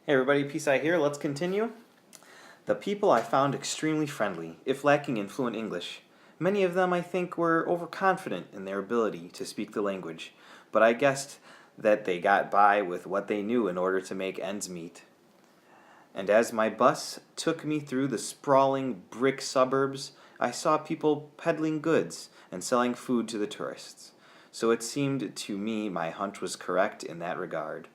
Hey everybody, Peace Eye here. Let's continue. The people I found extremely friendly, if lacking in fluent English. Many of them, I think, were overconfident in their ability to speak the language, but I guessed that they got by with what they knew in order to make ends meet. And as my bus took me through the sprawling brick suburbs, I saw people peddling goods and selling food to the tourists. So it seemed to me my hunch was correct in that regard.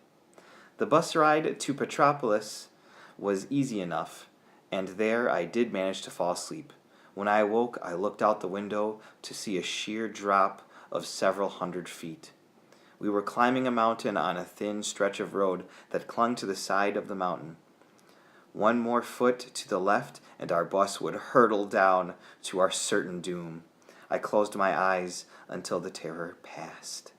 The bus ride to Petropolis was easy enough, and there I did manage to fall asleep. When I awoke, I looked out the window to see a sheer drop of several hundred feet. We were climbing a mountain on a thin stretch of road that clung to the side of the mountain. One more foot to the left, and our bus would hurtle down to our certain doom. I closed my eyes until the terror passed.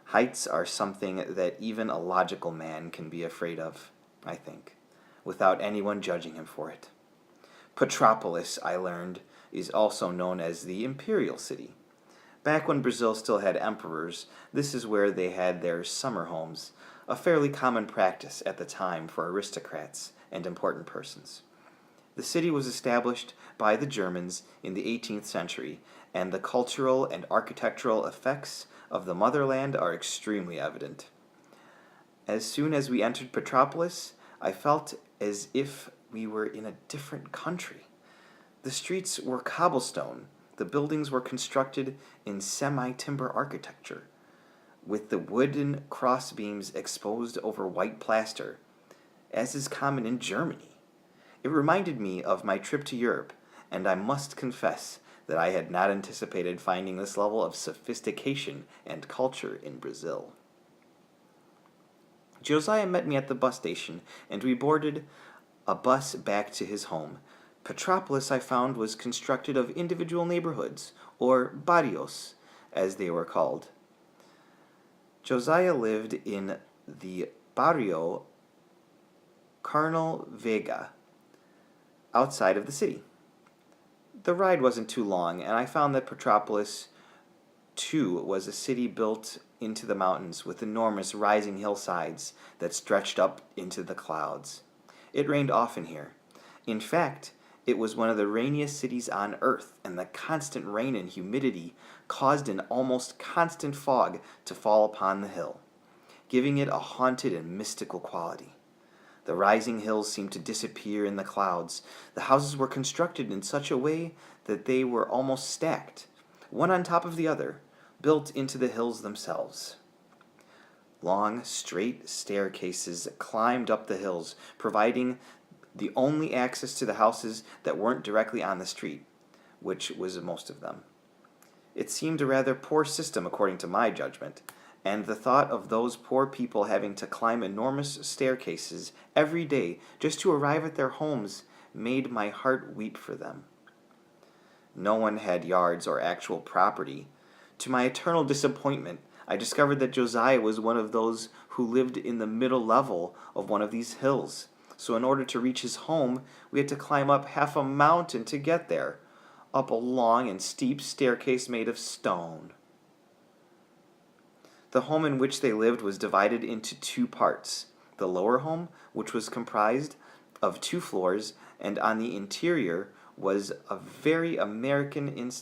Heights are something that even a logical man can be afraid of, I think, without anyone judging him for it. Petropolis, I learned, is also known as the Imperial City. Back when Brazil still had emperors, this is where they had their summer homes, a fairly common practice at the time for aristocrats and important persons. The city was established by the Germans in the 18th century, and the cultural and architectural effects of the motherland are extremely evident. As soon as we entered Petropolis, I felt as if we were in a different country. The streets were cobblestone. The buildings were constructed in semi-timber architecture, with the wooden crossbeams exposed over white plaster, as is common in Germany. It reminded me of my trip to Europe, and I must confess that I had not anticipated finding this level of sophistication and culture in Brazil. Josiah met me at the bus station, and we boarded a bus back to his home. Petropolis, I found, was constructed of individual neighborhoods, or barrios, as they were called. Josiah lived in the barrio Carnal Vega, outside of the city. The ride wasn't too long, and I found that Petropolis, too, was a city built into the mountains with enormous rising hillsides that stretched up into the clouds. It rained often here. In fact, it was one of the rainiest cities on earth, and the constant rain and humidity caused an almost constant fog to fall upon the hill, giving it a haunted and mystical quality. The rising hills seemed to disappear in the clouds. The houses were constructed in such a way that they were almost stacked, one on top of the other, built into the hills themselves. Long, straight staircases climbed up the hills, providing the only access to the houses that weren't directly on the street, which was most of them. It seemed a rather poor system according to my judgment, and the thought of those poor people having to climb enormous staircases every day just to arrive at their homes made my heart weep for them. No one had yards or actual property. To my eternal disappointment, I discovered that Josiah was one of those who lived in the middle level of one of these hills. So in order to reach his home, we had to climb up half a mountain to get there, up a long and steep staircase made of stone. The home in which they lived was divided into two parts. The lower home, which was comprised of 2 floors, and on the interior was very American in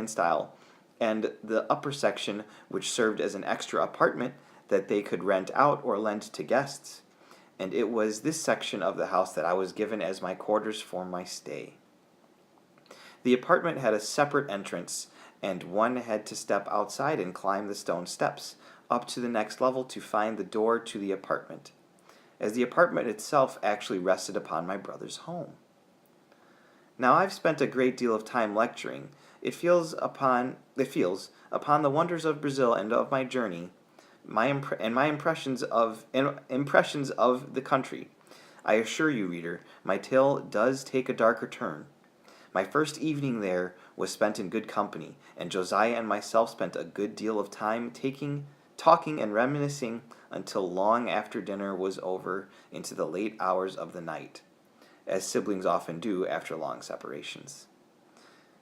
style, and the upper section, which served as an extra apartment that they could rent out or lend to guests. And it was this section of the house that I was given as my quarters for my stay. The apartment had a separate entrance, and one had to step outside and climb the stone steps up to the next level to find the door to the apartment, as the apartment itself actually rested upon my brother's home. Now I've spent a great deal of time lecturing. It feels upon the wonders of Brazil and of my journey, my impressions of the country. I assure you, reader, my tale does take a darker turn. My first evening there was spent in good company, and Josiah and myself spent a good deal of time talking and reminiscing until long after dinner was over into the late hours of the night, as siblings often do after long separations.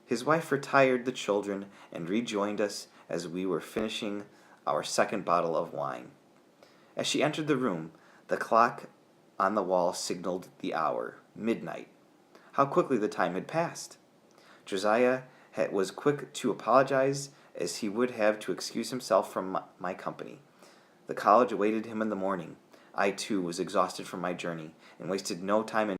His wife retired the children and rejoined us as we were finishing our second bottle of wine. As she entered the room, The clock on the wall signaled the hour, midnight. How quickly the time had passed! Josiah was quick to apologize, as he would have to excuse himself from my company. The college awaited him in the morning. I, too, was exhausted from my journey, and wasted no time in